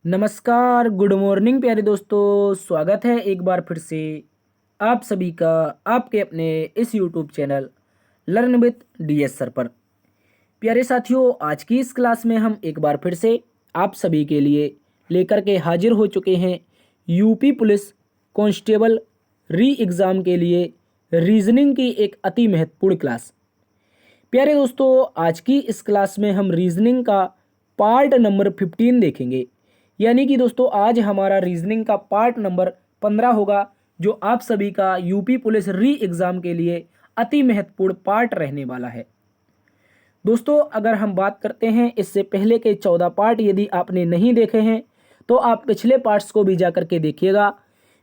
नमस्कार, good morning प्यारे दोस्तों। स्वागत है एक बार फिर से आप सभी का आपके अपने इस YouTube channel learn with DS sir पर। प्यारे साथियों, आज की इस क्लास में हम एक बार फिर से आप सभी के लिए लेकर के हाजिर हो चुके हैं यूपी पुलिस कांस्टेबल री एग्ज़ाम के लिए रीजनिंग की एक अति महत्वपूर्ण क्लास। प्यारे दोस्तों, आज की इस क्लास में हम रीजनिंग का पार्ट नंबर 15 देखेंगे। यानी कि दोस्तों आज हमारा रीजनिंग का पार्ट नंबर 15 होगा, जो आप सभी का यूपी पुलिस री एग्ज़ाम के लिए अति महत्वपूर्ण पार्ट रहने वाला है। दोस्तों अगर हम बात करते हैं इससे पहले के 14 पार्ट यदि आपने नहीं देखे हैं तो आप पिछले पार्ट्स को भी जा करके देखिएगा।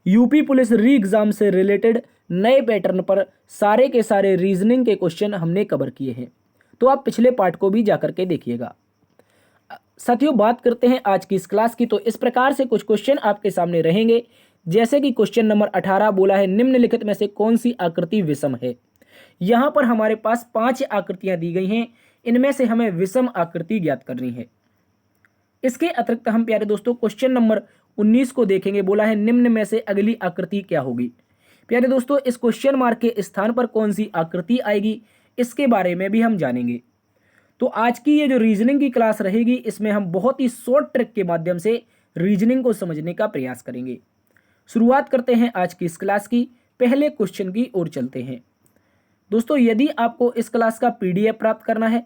यूपी पुलिस री एग्ज़ाम से रिलेटेड नए पैटर्न पर सारे के सारे रीजनिंग के क्वेश्चन हमने कवर किए हैं, तो आप पिछले पार्ट को भी जा करके देखिएगा। साथियों बात करते हैं आज की इस क्लास की, तो इस प्रकार से कुछ क्वेश्चन आपके सामने रहेंगे। जैसे कि क्वेश्चन नंबर 18 बोला है, निम्नलिखित में से कौन सी आकृति विषम है। यहाँ पर हमारे पास 5 आकृतियां दी गई हैं, इनमें से हमें विषम आकृति ज्ञात करनी है। इसके अतिरिक्त हम प्यारे दोस्तों क्वेश्चन नंबर 19 को देखेंगे। बोला है निम्न में से अगली आकृति क्या होगी। प्यारे दोस्तों इस क्वेश्चन मार्क के स्थान पर कौन सी आकृति आएगी, इसके बारे में भी हम जानेंगे। तो आज की ये जो रीजनिंग की क्लास रहेगी, इसमें हम बहुत ही शॉर्ट ट्रिक के माध्यम से रीजनिंग को समझने का प्रयास करेंगे। शुरुआत करते हैं आज की इस क्लास की, पहले क्वेश्चन की ओर चलते हैं। दोस्तों यदि आपको इस क्लास का पीडीएफ प्राप्त करना है,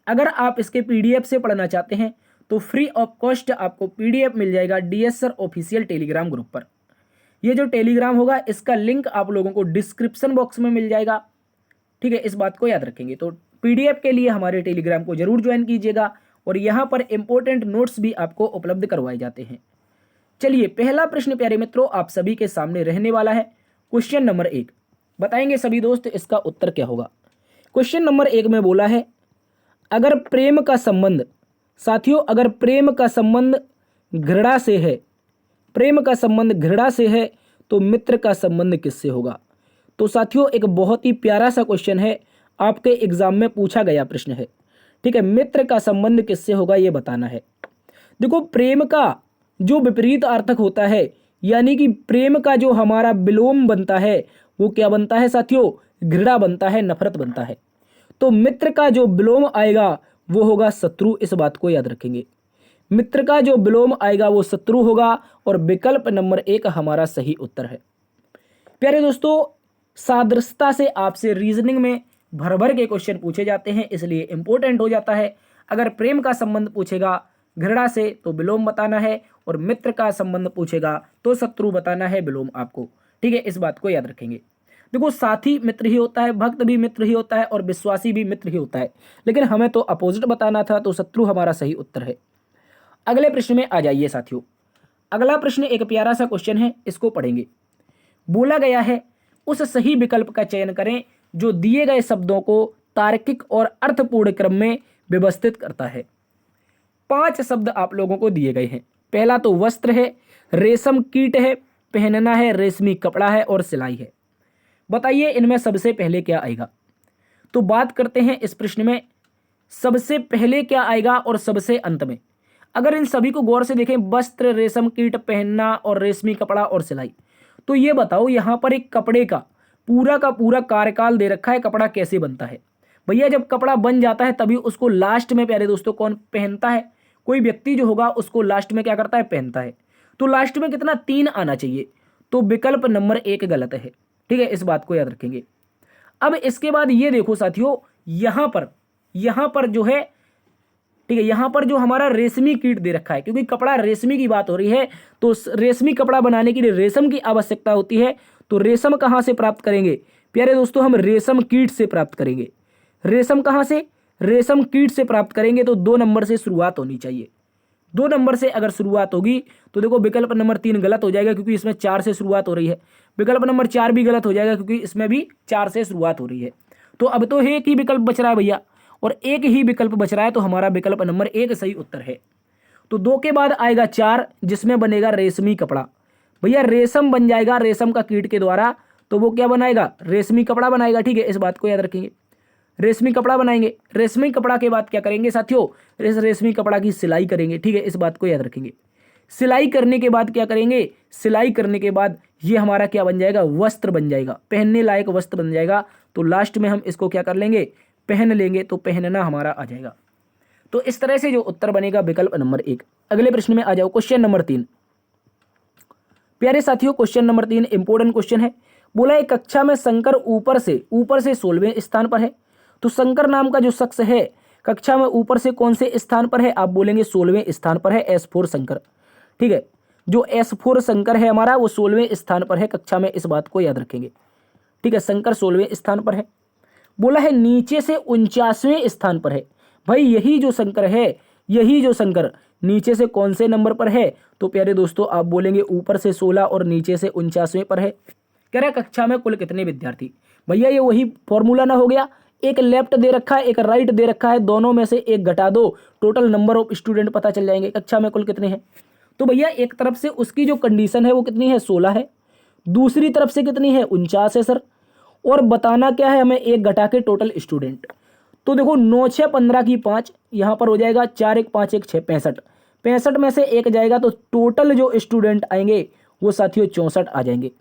अगर आप इसके पीडीएफ से पढ़ना चाहते हैं तो फ्री ऑफ कॉस्ट आपको पीडीएफ मिल जाएगा DS sir official Telegram group पर। ये जो टेलीग्राम होगा इसका लिंक आप लोगों को डिस्क्रिप्शन बॉक्स में मिल जाएगा। ठीक है, इस बात को याद रखेंगे। तो पीडीएफ के लिए हमारे टेलीग्राम को जरूर ज्वाइन कीजिएगा और यहाँ पर इंपॉर्टेंट नोट्स भी आपको उपलब्ध करवाए जाते हैं। चलिए पहला प्रश्न प्यारे मित्रों आप सभी के सामने रहने वाला है। क्वेश्चन नंबर 1 बताएंगे सभी दोस्त इसका उत्तर क्या होगा। क्वेश्चन नंबर 1 में बोला है अगर प्रेम का संबंध, साथियों अगर प्रेम का संबंध घृणा से है, प्रेम का संबंध घृणा से है तो मित्र का संबंध किससे होगा। तो साथियों एक बहुत ही प्यारा सा क्वेश्चन है, आपके एग्जाम में पूछा गया प्रश्न है। ठीक है, मित्र का संबंध किससे होगा ये बताना है। देखो प्रेम का जो विपरीत अर्थक होता है, यानी कि प्रेम का जो हमारा विलोम बनता है वो क्या बनता है साथियों, घृणा बनता है, नफरत बनता है। तो मित्र का जो विलोम आएगा वो होगा शत्रु, इस बात को याद रखेंगे। मित्र का जो विलोम आएगा वो शत्रु होगा और विकल्प नंबर 1 हमारा सही उत्तर है। प्यारे दोस्तों सादृश्यता से आपसे रीजनिंग में भर भर के क्वेश्चन पूछे जाते हैं, इसलिए इंपॉर्टेंट हो जाता है। अगर प्रेम का संबंध पूछेगा घृणा से तो विलोम बताना है, और मित्र का संबंध पूछेगा तो शत्रु बताना है, विलोम आपको। ठीक है, इस बात को याद रखेंगे। देखो साथी मित्र ही होता है, भक्त भी मित्र ही होता है और विश्वासी भी मित्र ही होता है, लेकिन हमें तो अपोजिट बताना था, तो शत्रु हमारा सही उत्तर है। अगले प्रश्न में आ जाइए साथियों। अगला प्रश्न एक प्यारा सा क्वेश्चन है, इसको पढ़ेंगे। बोला गया है उस सही विकल्प का चयन करें जो दिए गए शब्दों को तार्किक और अर्थपूर्ण क्रम में व्यवस्थित करता है। 5 शब्द आप लोगों को दिए गए हैं। पहला तो वस्त्र है, रेशम कीट है, पहनना है, रेशमी कपड़ा है और सिलाई है। बताइए इनमें सबसे पहले क्या आएगा। तो बात करते हैं इस प्रश्न में सबसे पहले क्या आएगा और सबसे अंत में। अगर इन सभी को गौर से देखें, वस्त्र, रेशम कीट, पहनना और रेशमी कपड़ा और सिलाई, तो ये बताओ यहाँ पर एक कपड़े का पूरा कार्यकाल दे रखा है, कपड़ा कैसे बनता है। भैया जब कपड़ा बन जाता है तभी उसको लास्ट में प्यारे दोस्तों कौन पहनता है, कोई व्यक्ति जो होगा उसको लास्ट में क्या करता है, पहनता है। तो लास्ट में कितना 3 आना चाहिए, तो विकल्प नंबर 1 गलत है। ठीक है, इस बात को याद रखेंगे। अब इसके बाद ये देखो साथियों, यहाँ पर जो है, ठीक है, यहाँ पर जो हमारा रेशमी कीट दे रखा है, क्योंकि कपड़ा रेशमी की बात हो रही है, तो रेशमी कपड़ा बनाने के लिए रेशम की आवश्यकता होती है। तो रेशम कहाँ से प्राप्त करेंगे प्यारे दोस्तों, हम रेशम कीट से प्राप्त करेंगे। रेशम कहाँ से, रेशम कीट से प्राप्त करेंगे, तो 2 नंबर से शुरुआत होनी चाहिए। 2 नंबर से अगर शुरुआत होगी तो देखो विकल्प नंबर 3 गलत हो जाएगा, क्योंकि इसमें 4 से शुरुआत हो रही है। विकल्प नंबर 4 भी गलत हो जाएगा, क्योंकि इसमें भी 4 से शुरुआत हो रही है। तो अब तो एक ही विकल्प बच रहा है भैया, और एक ही विकल्प बच रहा है, तो हमारा विकल्प नंबर 1 सही उत्तर है। तो 2 के बाद आएगा 4, जिसमें बनेगा रेशमी कपड़ा। भैया रेशम बन जाएगा रेशम का कीट के द्वारा, तो वो क्या बनाएगा, रेशमी कपड़ा बनाएगा। ठीक है, इस बात को याद रखेंगे, रेशमी कपड़ा बनाएंगे। रेशमी कपड़ा के बाद क्या करेंगे साथियों, रेशमी कपड़ा की सिलाई करेंगे। ठीक है, इस बात को याद रखेंगे। सिलाई करने के बाद क्या करेंगे, सिलाई करने के बाद ये हमारा क्या बन जाएगा, वस्त्र बन जाएगा, पहनने लायक वस्त्र बन जाएगा। तो लास्ट में हम इसको क्या कर लेंगे, पहन लेंगे, तो पहनना हमारा आ जाएगा। तो इस तरह से जो उत्तर बनेगा विकल्प नंबर 1। अगले प्रश्न में आ जाओ, क्वेश्चन नंबर 3। प्यारे साथियों, क्वेश्चन नंबर 3 इंपॉर्टेंट क्वेश्चन है। बोला एक कक्षा में शंकर ऊपर से 16वें स्थान पर है। तो शंकर नाम का जो शख्स है कक्षा में ऊपर से कौन से स्थान पर है, आप बोलेंगे 16वें स्थान पर है, S4 शंकर। ठीक है, जो S4 शंकर है हमारा वो 16वें स्थान पर है कक्षा में, इस बात को याद रखेंगे। ठीक है, शंकर 16वें स्थान पर है। बोला है नीचे से 49वें स्थान पर है। भाई यही जो शंकर है, यही जो शंकर नीचे से कौन से नंबर पर है, तो प्यारे दोस्तों आप बोलेंगे ऊपर से 16 और नीचे से 49वें पर है। कह रहा है कक्षा में कुल कितने विद्यार्थी। भैया ये वही फॉर्मूला ना हो गया, एक लेफ्ट दे रखा है एक राइट दे रखा है, दोनों में से एक घटा दो, टोटल नंबर ऑफ स्टूडेंट पता चल जाएंगे कक्षा में कुल कितने हैं। तो भैया एक तरफ से उसकी जो कंडीशन है वो कितनी है, 16 है, दूसरी तरफ से कितनी है, 49 है सर, और बताना क्या है हमें, एक घटा के टोटल स्टूडेंट। तो देखो 9 6 15 की 5 यहाँ पर हो जाएगा, 4 1 5 1 6 65, 65 में से एक जाएगा तो टोटल जो स्टूडेंट आएंगे वो साथियों 64 आ जाएंगे।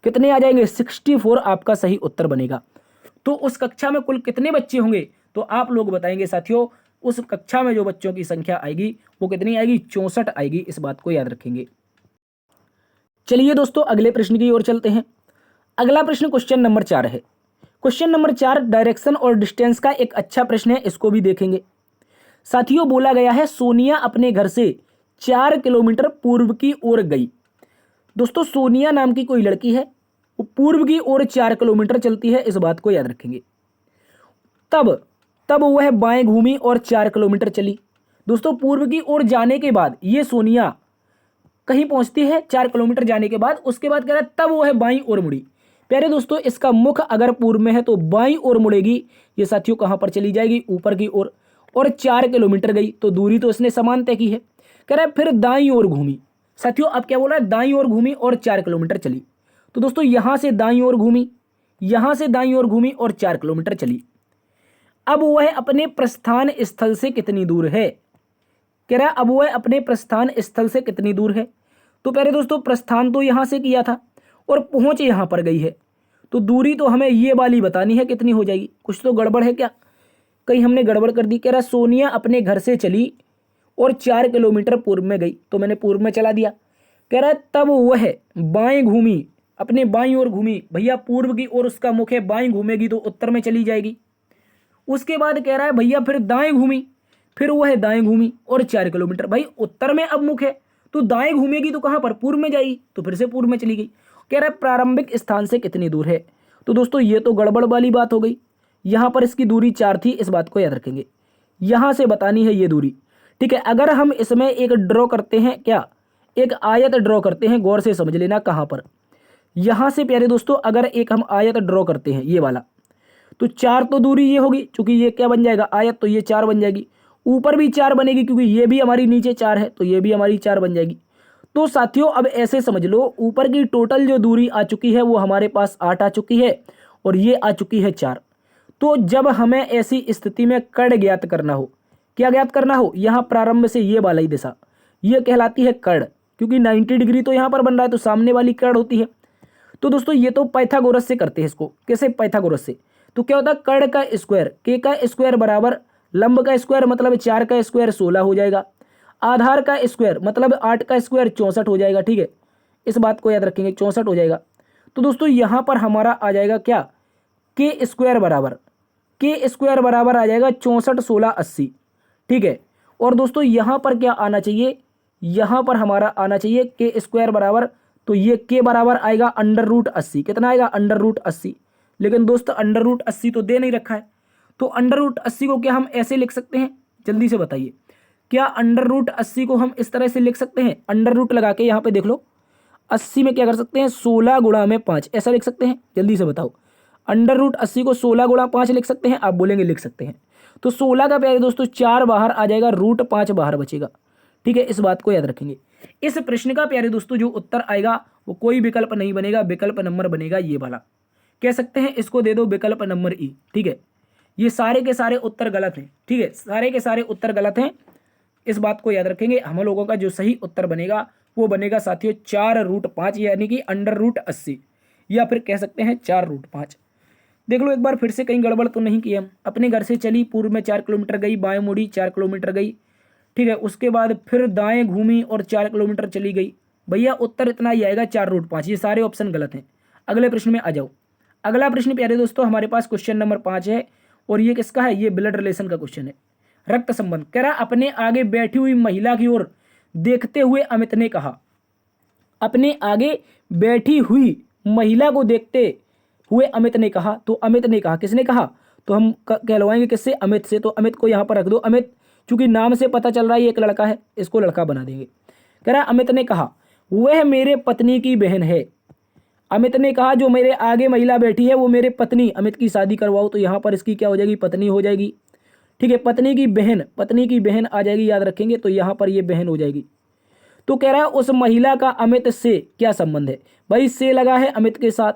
कितने आ जाएंगे, 64 आपका सही उत्तर बनेगा। तो उस कक्षा में कुल कितने बच्चे होंगे, तो आप लोग बताएंगे साथियों, उस कक्षा में जो बच्चों की संख्या आएगी वो कितनी आएगी, 64 आएगी, इस बात को याद रखेंगे। चलिए दोस्तों अगले प्रश्न की ओर चलते हैं। अगला प्रश्न क्वेश्चन नंबर 4 है। क्वेश्चन नंबर 4 डायरेक्शन और डिस्टेंस का एक अच्छा प्रश्न है, इसको भी देखेंगे। साथियों बोला गया है सोनिया अपने घर से 4 किलोमीटर पूर्व की ओर गई। दोस्तों सोनिया नाम की कोई लड़की है, वो पूर्व की ओर 4 किलोमीटर चलती है, इस बात को याद रखेंगे। तब वह बाएं घूमी और 4 किलोमीटर चली। दोस्तों पूर्व की ओर जाने के बाद ये सोनिया कहीं पहुंचती है 4 किलोमीटर जाने के बाद, उसके बाद कह रहा है तब वह बाईं ओर मुड़ी। प्यारे दोस्तों इसका मुख अगर पूर्व में है तो बाईं ओर मुड़ेगी, ये साथियों कहां पर चली जाएगी, ऊपर की ओर, और 4 किलोमीटर गई तो दूरी तो इसने समान तय की है। कह रहा है फिर दाईं ओर घूमी। साथियों अब क्या बोल रहा है, दाईं ओर घूमी और 4 किलोमीटर चली। तो दोस्तों यहां से दाईं ओर घूमी, यहां से दाईं ओर घूमी और 4 किलोमीटर चली। अब वह अपने प्रस्थान स्थल से कितनी दूर है, कह रहा है अब वह अपने प्रस्थान स्थल से कितनी दूर है। तो प्यारे दोस्तों प्रस्थान तो यहां से किया था और पहुंच यहां पर गई है, तो दूरी तो हमें ये वाली बतानी है कितनी हो जाएगी। कुछ तो गड़बड़ है क्या, कहीं हमने गड़बड़ कर दी। कह रहा सोनिया अपने घर से चली और 4 किलोमीटर पूर्व में गई, तो मैंने पूर्व में चला दिया। कह रहा है तब वह बाएं घूमी, अपने बाईं ओर घूमी। भैया पूर्व की ओर उसका मुख है, बाईं घूमेगी तो उत्तर में चली जाएगी। उसके बाद कह रहा है भैया फिर दाएं घूमी, फिर वह दाएं घूमी और 4 किलोमीटर। भाई उत्तर में अब मुख है तो दाएं घूमेगी तो कहां पर, पूर्व में जाएगी, तो फिर से पूर्व में चली गई। कह रहा है प्रारंभिक स्थान से कितनी दूर है। तो दोस्तों ये तो गड़बड़ वाली बात हो गई, यहां पर इसकी दूरी 4 थी, इस बात को याद रखेंगे। यहां से बतानी है ये दूरी। ठीक है, अगर हम इसमें एक ड्रॉ करते हैं, क्या एक आयत ड्रॉ करते हैं, गौर से समझ लेना कहां पर। यहां से प्यारे दोस्तों अगर एक हम आयत ड्रॉ करते हैं ये वाला, तो 4 तो दूरी ये होगी, क्योंकि ये क्या बन जाएगा आयत, तो ये 4 बन जाएगी। ऊपर भी 4 बनेगी क्योंकि ये भी हमारी नीचे 4 है, तो ये भी हमारी 4 बन जाएगी। तो साथियों अब ऐसे समझ लो, ऊपर की टोटल जो दूरी आ चुकी है वो हमारे पास 8 आ चुकी है और ये आ चुकी है 4। तो जब हमें ऐसी स्थिति में कर्ण ज्ञात करना हो, क्या ज्ञात करना हो, यहाँ प्रारंभ से ये वाली दिशा ये कहलाती है कर्ण, क्योंकि 90 डिग्री तो यहाँ पर बन रहा है तो सामने वाली कर्ण होती है। तो दोस्तों ये तो पाइथागोरस से करते हैं इसको, कैसे, पाइथागोरस से। तो क्या होता है, कर्ण का स्क्वायर, के का स्क्वायर बराबर लंब का स्क्वायर मतलब 4 का स्क्वायर 16 हो जाएगा, आधार का स्क्वायर मतलब 8 का स्क्वायर 64 हो जाएगा। ठीक है, इस बात को याद रखेंगे, 64 हो जाएगा। तो दोस्तों यहाँ पर हमारा आ जाएगा क्या, के स्क्वायर बराबर आ जाएगा 64 16 80। ठीक है, और दोस्तों यहाँ पर क्या आना चाहिए, यहाँ पर हमारा आना चाहिए के स्क्वायर बराबर, तो ये के बराबर आएगा √80। कितना आएगा, √80। लेकिन दोस्तों √80 तो दे नहीं रखा है, तो √80 को क्या हम ऐसे लिख सकते हैं, जल्दी से बताइए, क्या √80 को हम इस तरह से लिख सकते हैं, अंडर रूट लगा के यहाँ पे देख लो, 80 में क्या कर सकते हैं 16 गुणा में 5, ऐसा लिख सकते हैं, जल्दी से बताओ। √80 को 16 गुणा 5 लिख सकते हैं, आप बोलेंगे लिख सकते हैं। तो 16 का प्यारे दोस्तों 4 बाहर आ जाएगा, √5 बाहर बचेगा। ठीक है, इस बात को याद रखेंगे। इस प्रश्न का प्यारे दोस्तों जो उत्तर आएगा वो कोई विकल्प नहीं बनेगा, विकल्प नंबर बनेगा ये वाला, कह सकते हैं इसको दे दो विकल्प नंबर ई। ठीक है, ये सारे के सारे उत्तर गलत हैं। ठीक है, सारे के सारे उत्तर गलत हैं, इस बात को याद रखेंगे। हम लोगों का जो सही उत्तर बनेगा वो बनेगा साथियों 4√5 यानी कि √80, या फिर कह सकते हैं 4√5। देख लो एक बार फिर से, कहीं गड़बड़ तो नहीं की हम। अपने घर से चली, पूर्व में 4 किलोमीटर गई, बाएं मुड़ी 4 किलोमीटर गई, ठीक है, उसके बाद फिर दाएं घूमी और 4 किलोमीटर चली गई। भैया उत्तर इतना ही आएगा 4√5। ये सारे ऑप्शन गलत हैं। अगले प्रश्न में आ जाओ। अगला प्रश्न प्यारे दोस्तों हमारे पास क्वेश्चन नंबर 5 है, और ये किसका है? ये ब्लड रिलेशन का क्वेश्चन है, रक्त संबंध। कह रहा अपने आगे बैठी हुई महिला की ओर देखते हुए अमित ने कहा, अपने आगे बैठी हुई महिला को देखते हुए अमित ने कहा। तो अमित ने कहा, किसने कहा? तो हम कहलवाएंगे किससे? अमित से। तो अमित को यहां पर रख दो। अमित, चूंकि नाम से पता चल रहा है ये एक लड़का है, इसको लड़का बना देंगे। कह रहा अमित ने कहा वह मेरे पत्नी की बहन है। अमित ने कहा जो मेरे आगे महिला बैठी है वो मेरे पत्नी, अमित की शादी करवाओ। तो यहां पर इसकी क्या हो जाएगी? पत्नी हो जाएगी। ठीक है, पत्नी की बहन, पत्नी की बहन आ जाएगी, याद रखेंगे। तो यहां पर ये बहन हो जाएगी। तो कह रहा है उस महिला का अमित से क्या संबंध है? भाई से लगा है अमित के साथ,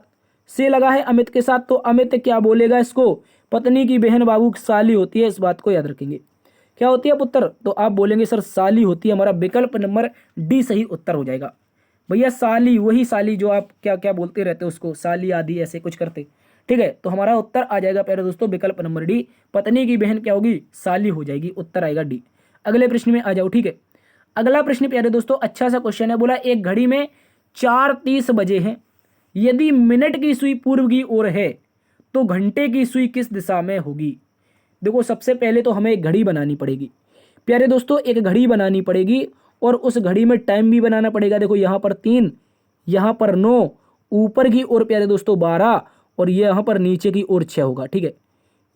से लगा है अमित के साथ। तो अमित क्या बोलेगा इसको? पत्नी की बहन बाबू साली होती है, इस बात को याद रखेंगे। क्या होती है पुत्र? तो आप बोलेंगे सर साली होती है। हमारा विकल्प नंबर डी सही उत्तर हो जाएगा। भैया साली, वही साली जो आप क्या क्या बोलते रहते हो उसको, साली आदि ऐसे कुछ करते। ठीक है, तो हमारा उत्तर आ जाएगा प्यारे दोस्तों विकल्प नंबर डी, पत्नी की बहन क्या होगी? साली हो जाएगी। उत्तर आएगा डी। अगले प्रश्न में आ जाओ। ठीक है, अगला प्रश्न प्यारे दोस्तों अच्छा सा क्वेश्चन है। बोला एक घड़ी में 4:30 बजे हैं, यदि मिनट की सुई पूर्व की ओर है तो घंटे की सुई किस दिशा में होगी? देखो सबसे पहले तो हमें एक घड़ी बनानी पड़ेगी प्यारे दोस्तों, एक घड़ी बनानी पड़ेगी, और उस घड़ी में टाइम भी बनाना पड़ेगा। देखो यहाँ पर 3, यहाँ पर 9, ऊपर की ओर प्यारे दोस्तों 12, और ये यहाँ पर नीचे की ओर 6 होगा। ठीक है,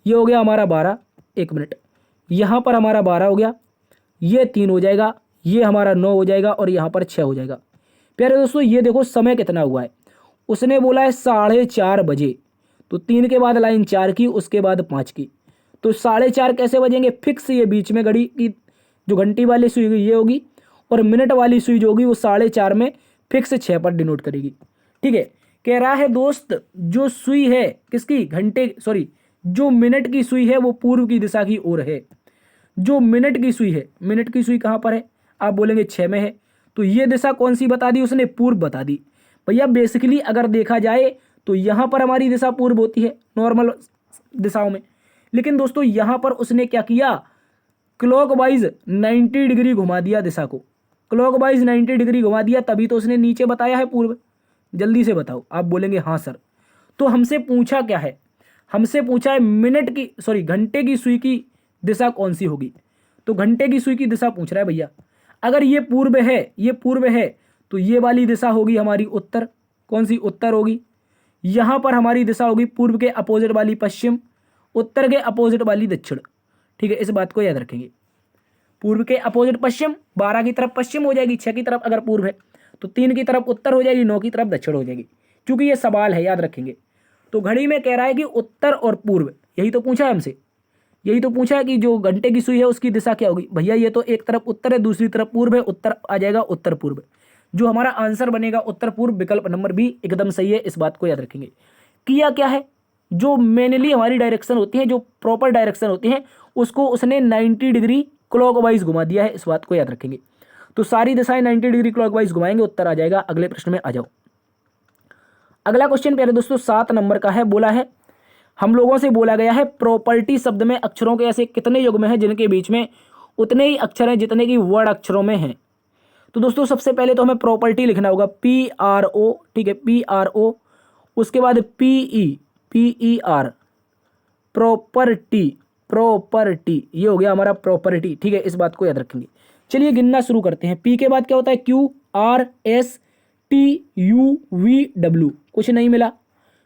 ये हो गया हमारा 12, 1 मिनट, यहाँ पर हमारा 12 हो गया, ये 3 हो जाएगा, ये हमारा 9 हो जाएगा, और यहाँ पर 6 हो जाएगा। प्यारे दोस्तों ये देखो समय कितना हुआ है, उसने बोला है 4:30 बजे। तो 3 के बाद लाइन 4 की, उसके बाद 5 की, तो 4:30 कैसे बजेंगे? फिक्स ये बीच में घड़ी की जो घंटी वाली सुई होगी ये होगी, और मिनट वाली सुई जो होगी वो 4:30 में फिक्स 6 पर डिनोट करेगी। ठीक है, कह रहा है दोस्त जो सुई है किसकी? घंटे, सॉरी, जो मिनट की सुई है वो पूर्व की दिशा की ओर है। जो मिनट की सुई है, मिनट की सुई कहाँ पर है? आप बोलेंगे 6 में है। तो ये दिशा कौन सी बता दी उसने? पूर्व बता दी। भैया बेसिकली अगर देखा जाए तो यहाँ पर हमारी दिशा पूर्व होती है नॉर्मल दिशाओं में, लेकिन दोस्तों यहाँ पर उसने क्या किया? क्लॉकवाइज 90 डिग्री घुमा दिया दिशा को, क्लॉकवाइज 90 डिग्री घुमा दिया, तभी तो उसने नीचे बताया है पूर्व। जल्दी से बताओ। आप बोलेंगे हाँ सर। तो हमसे पूछा क्या है? हमसे पूछा है मिनट की, सॉरी, घंटे की सुई की दिशा कौन सी होगी। तो घंटे की सुई की दिशा पूछ रहा है भैया। अगर ये पूर्व है, ये पूर्व है, तो ये वाली दिशा होगी हमारी उत्तर। कौन सी? उत्तर होगी। यहाँ पर हमारी दिशा होगी पूर्व के अपोजिट वाली पश्चिम, उत्तर के अपोजिट वाली दक्षिण। ठीक है, इस बात को याद रखेंगे। पूर्व के अपोजिट पश्चिम, 12 की तरफ पश्चिम हो जाएगी, 6 की तरफ अगर पूर्व है, तो 3 की तरफ उत्तर हो जाएगी, 9 की तरफ दक्षिण हो जाएगी। क्योंकि ये सवाल है, याद रखेंगे। तो घड़ी में कह रहा है कि उत्तर और पूर्व, यही तो पूछा है हमसे, यही तो पूछा है कि जो घंटे की सुई है उसकी दिशा क्या होगी। भैया ये तो एक तरफ उत्तर है, दूसरी तरफ पूर्व है, उत्तर आ जाएगा उत्तर पूर्व। जो हमारा आंसर बनेगा उत्तर पूर्व, विकल्प नंबर बी एकदम सही है। इस बात को याद रखेंगे। किया क्या है? जो मेनली हमारी डायरेक्शन होती है, जो प्रॉपर डायरेक्शन होती है, उसको उसने 90 डिग्री क्लॉकवाइज घुमा दिया है। इस बात को याद रखेंगे। तो सारी दिशाएं 90 डिग्री क्लॉकवाइज घुमाएंगे, उत्तर आ जाएगा। अगले प्रश्न में आ जाओ। अगला क्वेश्चन प्यारे दोस्तों 7 नंबर का है। बोला है हम लोगों से बोला गया है प्रॉपर्टी शब्द में अक्षरों के ऐसे कितने युग्म हैं जिनके बीच में उतने ही अक्षर हैं जितने की वर्ड अक्षरों में हैं। तो दोस्तों सबसे पहले तो हमें प्रॉपर्टी लिखना होगा, PRO। ठीक है, PRO, उसके बाद PER, प्रॉपर्टी, प्रॉपर्टी, ये हो गया हमारा प्रॉपर्टी। ठीक है, इस बात को याद रखेंगे। चलिए गिनना शुरू करते हैं। P के बाद क्या होता है? QRSTUVW, कुछ नहीं मिला,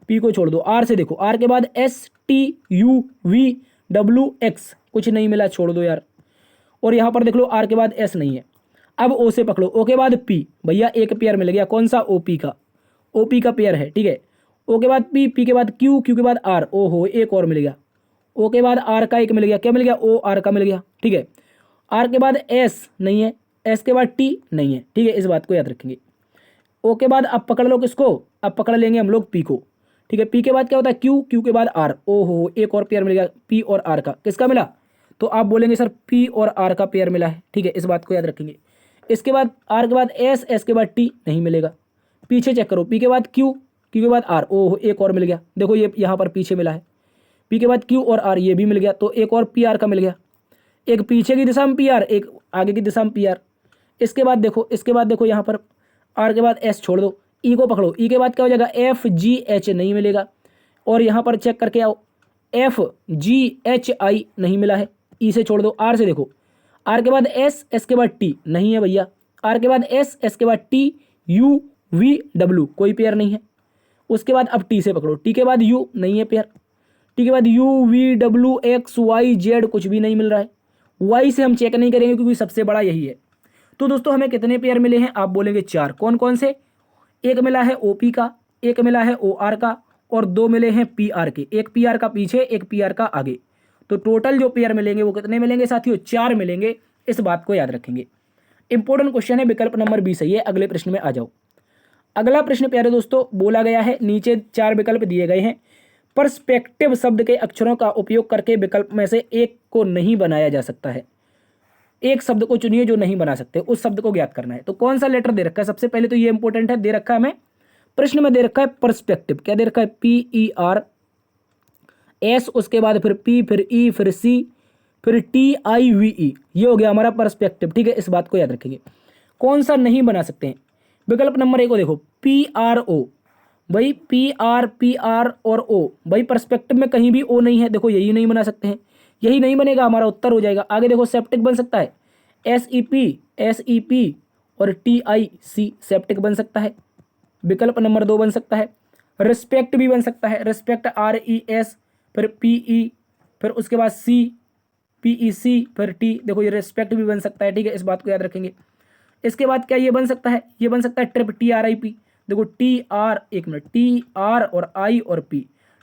P को छोड़ दो। R से देखो, R के बाद STUVWX, कुछ नहीं मिला, छोड़ दो यार। और यहाँ पर देख लो R के बाद S नहीं है। अब O से पकड़ो, O के बाद P, भैया एक पेयर मिल गया। कौन सा? OP का, OP का पेयर है। ठीक है, O के बाद P, P के बाद Q, Q के बाद R, ओहो एक और मिल गया। O के बाद R का एक मिल गया, क्या मिल गया? OR का मिल गया। ठीक है, R के बाद S नहीं है, S के बाद T नहीं है। ठीक है, इस बात को याद रखेंगे। O के बाद अब पकड़ लो किसको? अब पकड़ लेंगे हम लोग P को। ठीक है, P के बाद क्या होता है? Q, Q के बाद R, ओहो एक और पेयर मिल गया P और R का। किसका मिला? तो आप बोलेंगे सर पी और आर का पेयर मिला है, ठीक है, इस बात को याद रखेंगे। इसके बाद आर के बाद एस, एस के बाद टी नहीं मिलेगा। पीछे चेक करो, पी के बाद क्यू, क्यू के बाद आर, ओह एक और मिल गया, देखो ये यहाँ पर पीछे मिला है, पी के बाद क्यू और आर, ये भी मिल गया, तो एक और पी आर का मिल गया। एक पीछे की दिशा में पी आर, एक आगे की दिशा में पी आर। इसके बाद देखो यहाँ पर आर के बाद एस छोड़ दो, ई को पकड़ो, ई के बाद क्या हो जाएगा एफ जी एच नहीं मिलेगा। और यहाँ पर चेक करके आओ, एफ जी एच आई नहीं मिला है, ई से छोड़ दो। आर से देखो, आर के बाद एस, एस के बाद टी नहीं है भैया, आर के बाद एस, एस के बाद टी, यू वी डब्ल्यू कोई पेयर नहीं है। उसके बाद अब टी से पकड़ो, टी के बाद यू नहीं है पेयर, टी के बाद U V W X Y Z कुछ भी नहीं मिल रहा है। वाई से हम चेक नहीं करेंगे क्योंकि सबसे बड़ा यही है। तो दोस्तों हमें कितने पेयर मिले हैं, आप बोलेंगे 4। कौन कौन से? एक मिला है ओपी का, एक मिला है ओआर का, और 2 मिले हैं पीआर के। एक पीआर का पीछे, एक पीआर का आगे। तो टोटल जो पेयर मिलेंगे वो कितने मिलेंगे साथियों? 4 मिलेंगे। इस बात को याद रखेंगे। इंपॉर्टेंट क्वेश्चन है, विकल्प नंबर 20 सही है। अगले प्रश्न में आ जाओ। अगला प्रश्न प्यारे दोस्तों बोला गया है, नीचे 4 विकल्प दिए गए हैं। पर्सपेक्टिव शब्द के अक्षरों का उपयोग करके विकल्प में से एक को नहीं बनाया जा सकता है। एक शब्द को चुनिए जो नहीं बना सकते, उस शब्द को ज्ञात करना है। तो कौन सा लेटर दे रखा है? सबसे पहले तो ये इंपॉर्टेंट है, दे रखा है हमें प्रश्न में, दे रखा है पर्सपेक्टिव। क्या दे रखा है? PER एस, उसके बाद फिर P, फिर E, फिर C, फिर TIVE, ये हो गया हमारा पर्सपेक्टिव। ठीक है, इस बात को याद रखेंगे। कौन सा नहीं बना सकते हैं? विकल्प नंबर 1 को देखो, PRO। भाई PR और O, भाई पर्सपेक्टिव में कहीं भी O नहीं है, देखो यही नहीं बना सकते हैं, यही नहीं बनेगा, हमारा उत्तर हो जाएगा। आगे देखो सेप्टिक बन सकता है, SEP और TIC सेप्टिक बन सकता है, विकल्प नंबर 2 बन सकता है। रिस्पेक्ट भी बन सकता है, रिस्पेक्ट RES, फिर PE, फिर उसके बाद PEC, फिर T, देखो ये रिस्पेक्ट भी बन सकता है। ठीक है, इस बात को याद रखेंगे। इसके बाद क्या ये बन सकता है? ये बन सकता है ट्रिप, TRIP, देखो TR और I और P,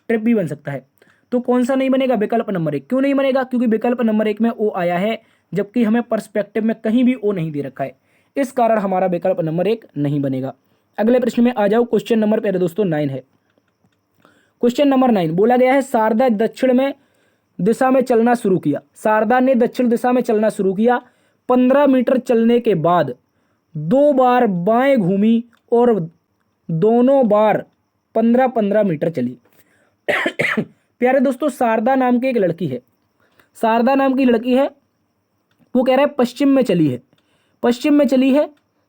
ट्रिप भी बन सकता है। तो कौन सा नहीं बनेगा? विकल्प नंबर 1। क्यों नहीं बनेगा? क्योंकि विकल्प नंबर 1 में O आया है, जबकि हमें पर्सपेक्टिव में कहीं भी O नहीं दे रखा है, इस कारण हमारा विकल्प नंबर 1 नहीं बनेगा। अगले प्रश्न में आ जाओ। क्वेश्चन नंबर प्यारे दोस्तों 9 है। क्वेश्चन नंबर 9 बोला गया है, शारदा दक्षिण में दिशा में चलना शुरू किया। शारदा ने दक्षिण दिशा में चलना शुरू किया। 15 मीटर चलने के बाद 2 बार बाएं घूमी और दोनों बार 15-15 मीटर चली। प्यारे दोस्तों शारदा नाम की एक लड़की है, शारदा नाम की लड़की है, वो कह रहा है पश्चिम में चली है, पश्चिम में चली है,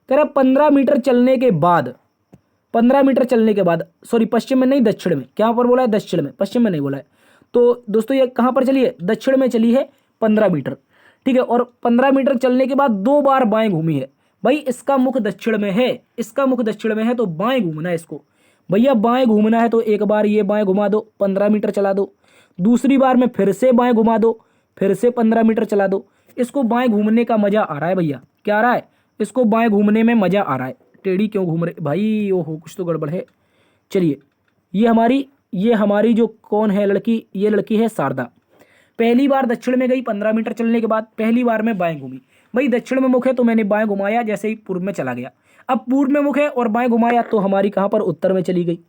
कह रहा 15 मीटर चलने के बाद, 15 मीटर चलने के बाद, सॉरी पश्चिम में नहीं दक्षिण में, क्या पर बोला है? दक्षिण में, पश्चिम में नहीं बोला है। तो दोस्तों ये कहाँ पर चली है? दक्षिण में चली है 15 मीटर। ठीक है, और 15 मीटर चलने के बाद 2 बार बाएं घूमी है। भाई इसका मुख दक्षिण में है, इसका मुख दक्षिण में है, तो बाएं घूमना है इसको। भैया बाएं घूमना है तो एक बार ये बाएं घुमा दो, 15 मीटर चला दो, दूसरी बार में फिर से बाएं घुमा दो, फिर से 15 मीटर चला दो। इसको बाएं घूमने का मजा आ रहा है भैया, क्या आ रहा है? इसको बाएं घूमने में मजा आ रहा है। टेढ़ी क्यों घूम रहे भाई? ओहो कुछ तो गड़बड़ है। चलिए, ये हमारी जो कौन है लड़की, ये लड़की है शारदा। पहली बार दक्षिण में गई, 15 मीटर चलने के बाद पहली बार में बाएं घूमी। भाई दक्षिण में मुख है तो मैंने बाएं घुमाया, जैसे ही पूर्व में चला गया। अब पूर्व में मुख है और बाएं घुमाया तो हमारी कहाँ पर? उत्तर में चली गई।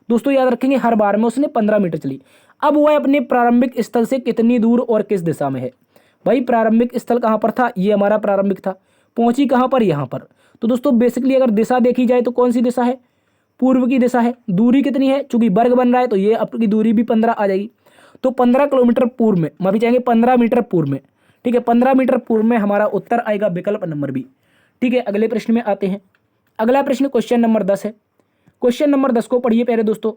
दोस्तों याद रखेंगे, हर बार में उसने 15 मीटर चली। अब वह अपने प्रारंभिक स्थल से कितनी दूर और किस दिशा में है? भाई प्रारंभिक स्थल कहाँ पर था? ये हमारा प्रारंभिक था। पहुंची कहाँ पर? यहाँ पर। तो दोस्तों बेसिकली अगर दिशा देखी जाए तो कौन सी दिशा है? पूर्व की दिशा है। दूरी कितनी है? चूंकि वर्ग बन रहा है तो ये आपकी दूरी भी 15 आ जाएगी। तो 15 किलोमीटर पूर्व में, माफी चाहेंगे 15 मीटर पूर्व में। ठीक है, 15 मीटर पूर्व में हमारा उत्तर आएगा विकल्प नंबर बी। ठीक है, अगले प्रश्न में आते हैं। अगला प्रश्न क्वेश्चन नंबर 10 है। क्वेश्चन नंबर 10 को पढ़िए प्यारे दोस्तों।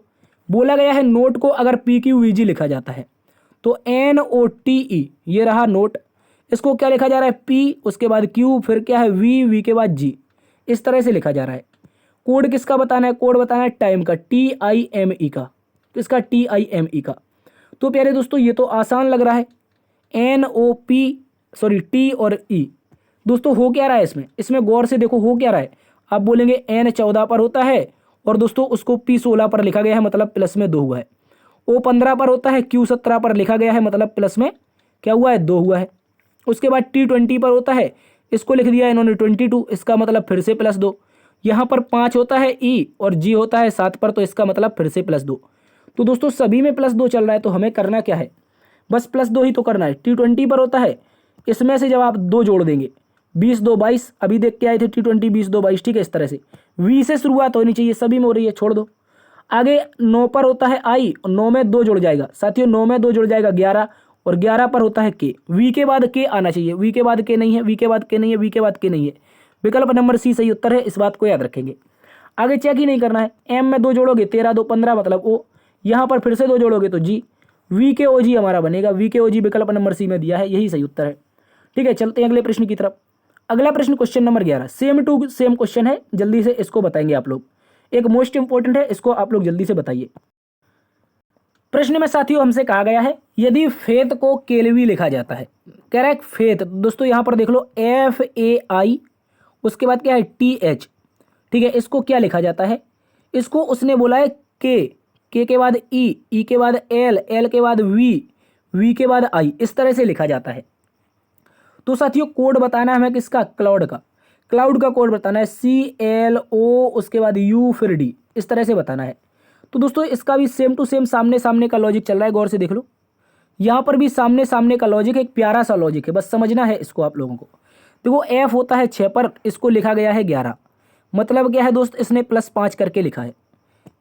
बोला गया है, नोट को अगर PQVG लिखा जाता है तो NOTE, ये रहा नोट, इसको क्या लिखा जा रहा है? P, उसके बाद Q, फिर क्या है? V के बाद G, इस तरह से लिखा जा रहा है। कोड किसका बताना है? कोड बताना है टाइम का, TIME का। किसका? TIME का। तो प्यारे दोस्तों ये तो आसान लग रहा है, T और E। दोस्तों हो क्या रहा है इसमें गौर से देखो, हो क्या रहा है? आप बोलेंगे N 14 पर होता है और दोस्तों उसको P 16 पर लिखा गया है, मतलब प्लस में 2 हुआ है। O 15 पर होता है, Q 17 पर लिखा गया है, मतलब प्लस में क्या हुआ है? 2 हुआ है। उसके बाद T 20 पर होता है, इसको लिख दिया इन्होंने 22, इसका मतलब फिर से प्लस 2। यहाँ पर 5 होता है E और G होता है 7 पर, तो इसका मतलब फिर से प्लस 2। तो दोस्तों सभी में प्लस 2 चल रहा है, तो हमें करना क्या है? बस +2 ही तो करना है। T20 पर होता है, इसमें से जब आप 2 जोड़ देंगे 20 2 22, अभी देख के आए थे T20 20 2 22, ठीक है। इस तरह से V से शुरुआत होनी चाहिए, सभी में हो रही है, छोड़ दो। आगे 9 पर होता है I, 9 में 2 जुड़ जाएगा साथियों, 9 में 2 जुड़ जाएगा 11, और 11 पर होता है K। V के बाद K आना चाहिए, V के बाद K नहीं है, V के बाद K नहीं है, V के बाद K नहीं है। विकल्प नंबर C सही उत्तर है, इस बात को याद रखेंगे। आगे चेक ही नहीं करना है, M में 2 जोड़ोगे 13 2 15 मतलब O, यहाँ पर फिर से 2 जोड़ोगे तो G, V के OG हमारा बनेगा, V के OG विकल्प नंबर C में दिया है, यही सही उत्तर है। ठीक है, चलते हैं अगले प्रश्न की तरफ। अगला प्रश्न question number 11, same to same question है, जल्दी से इसको बताएंगे आप लोग, एक मोस्ट इंपॉर्टेंट है, इसको आप लोग जल्दी से बताइए। प्रश्न में साथियों हमसे कहा गया है यदि फेत को केल्वी लिखा जाता है, कह रहा है फेत, दोस्तों यहां पर देख लो FAI, उसके बाद क्या है TH, ठीक है। इसको क्या लिखा जाता है, इसको उसने बोला है के के बाद ई के बाद एल के बाद वी के बाद आई, इस तरह से लिखा जाता है। तो साथियों कोड बताना है हमें किसका, क्लाउड का कोड बताना है, CLO उसके बाद U फिर D, इस तरह से बताना है। तो दोस्तों इसका भी सेम टू सेम सामने सामने का लॉजिक चल रहा है, गौर से देख लो, यहाँ पर भी सामने सामने का लॉजिक है, एक प्यारा सा लॉजिक है, बस समझना है इसको आप लोगों को। देखो F होता है 6 पर, इसको लिखा गया है 11, मतलब क्या है दोस्त, इसने +5 करके लिखा है।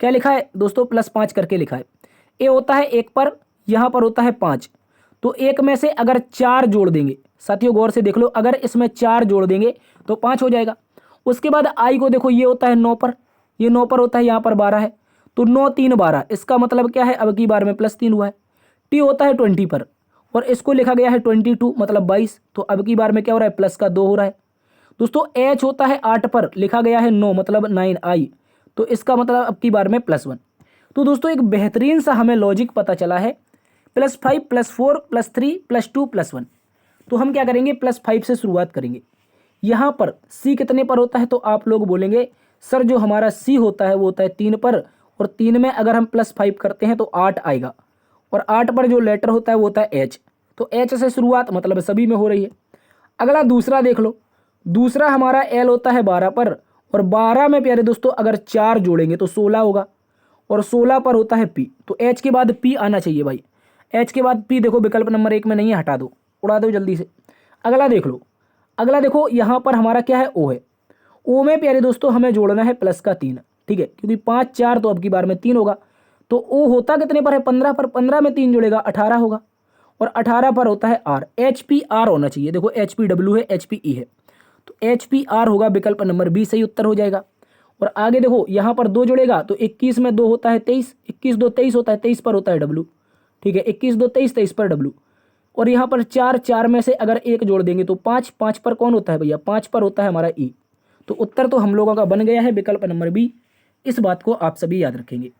क्या लिखा है दोस्तों, +5 करके लिखा है। ए होता है 1 पर, यहाँ पर होता है 5, तो 1 में से अगर 4 जोड़ देंगे, साथियों गौर से देख लो, अगर इसमें 4 जोड़ देंगे तो 5 हो जाएगा। उसके बाद आई को देखो, ये होता है 9 पर, ये 9 पर होता है, यहाँ पर 12 है, तो 9 3 12, इसका मतलब क्या है, अब की बार में +3 हुआ है। टी होता है 20 पर, और इसको लिखा गया है 22 मतलब 22, तो अब की बार में क्या हो रहा है, +2 हो रहा है। दोस्तों एच होता है 8 पर, लिखा गया है 9 मतलब 9 आई, तो इसका मतलब अब की बार में +1। तो दोस्तों एक बेहतरीन सा हमें लॉजिक पता चला है, +5 +4 +3 +2 +1। तो हम क्या करेंगे, +5 से शुरुआत करेंगे। यहाँ पर C कितने पर होता है, तो आप लोग बोलेंगे सर जो हमारा C होता है वो होता है 3 पर, और 3 में अगर हम +5 करते हैं तो 8 आएगा, और 8 पर जो लेटर होता है वो होता है H, तो H से शुरुआत मतलब सभी में हो रही है। अगला दूसरा देख लो, दूसरा हमारा L होता है 12 पर, और 12 में प्यारे दोस्तों अगर 4 जोड़ेंगे तो 16 होगा, और 16 पर होता है P, तो H के बाद P आना चाहिए भाई, H के बाद P देखो विकल्प नंबर 1 में नहीं है, हटा दो, उड़ा दो जल्दी से। अगला देख लो, अगला देखो यहाँ पर हमारा क्या है, O है, O में प्यारे दोस्तों हमें जोड़ना है +3, ठीक है, क्योंकि 5 4 तो अब की बार में 3 होगा, तो O होता कितने पर है, 15 पर, 15 में 3 जोड़ेगा 18 होगा, और 18 पर होता है R, HPR होना चाहिए, देखो HPW है HPE है, तो HPR होगा, विकल्प नंबर B सही उत्तर हो जाएगा। और आगे देखो यहाँ पर 2 जुड़ेगा तो 21 में 2 होता है 23, 21 2 23 होता है, 23 पर होता है W, ठीक है, 21 2 23 23 पर W, और यहाँ पर 4 4 में से अगर 1 जोड़ देंगे तो 5 5 पर कौन होता है भैया, 5 पर होता है हमारा E। तो उत्तर तो हम लोगों का बन गया है विकल्प नंबर B, इस बात को आप सभी याद रखेंगे।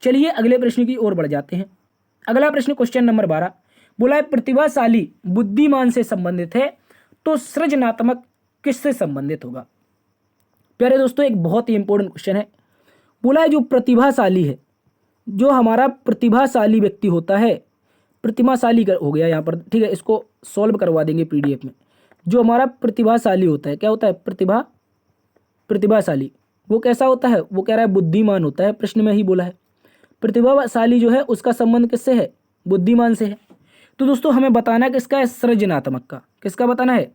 चलिए अगले प्रश्न की ओर बढ़ जाते हैं। अगला प्रश्न क्वेश्चन नंबर 12 बोला है प्रतिभाशाली बुद्धिमान से संबंधित है, तो सृजनात्मक किससे संबंधित होगा। प्यारे दोस्तों एक बहुत ही इंपॉर्टेंट क्वेश्चन है, बोला है जो प्रतिभाशाली है, जो हमारा प्रतिभाशाली व्यक्ति होता है, प्रतिभाशाली हो गया यहाँ पर, ठीक है, इसको सॉल्व करवा देंगे PDF में। जो हमारा प्रतिभाशाली होता है, क्या होता है, प्रतिभाशाली, वो कैसा होता है, वो कह रहा है बुद्धिमान होता है, प्रश्न में ही बोला है। प्रतिभाशाली जो है उसका संबंध किससे है, बुद्धिमान से है। तो दोस्तों हमें बताना किसका है, सृजनात्मक का, किसका बताना है,